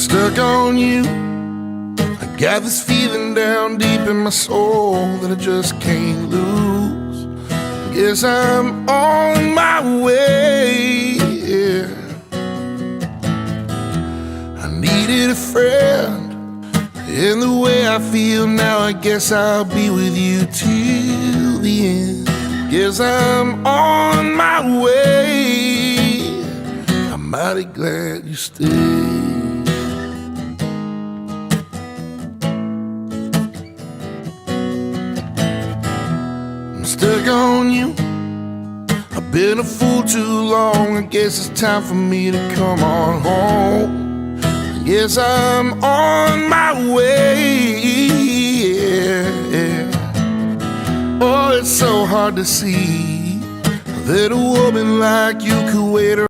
stuck on you. I got this feeling down deep in my soul that I just can't lose. Guess I'm on my way, yeah. I needed a friend, and the way I feel now, I guess I'll be with you till the end. Guess I'm on my way. I'm mighty glad you stayed. I'm stuck on you. I've been a fool too long. I guess it's time for me to come on home. I guess I'm on my way, yeah. Oh, it's so hard to see that a woman like you could wait around.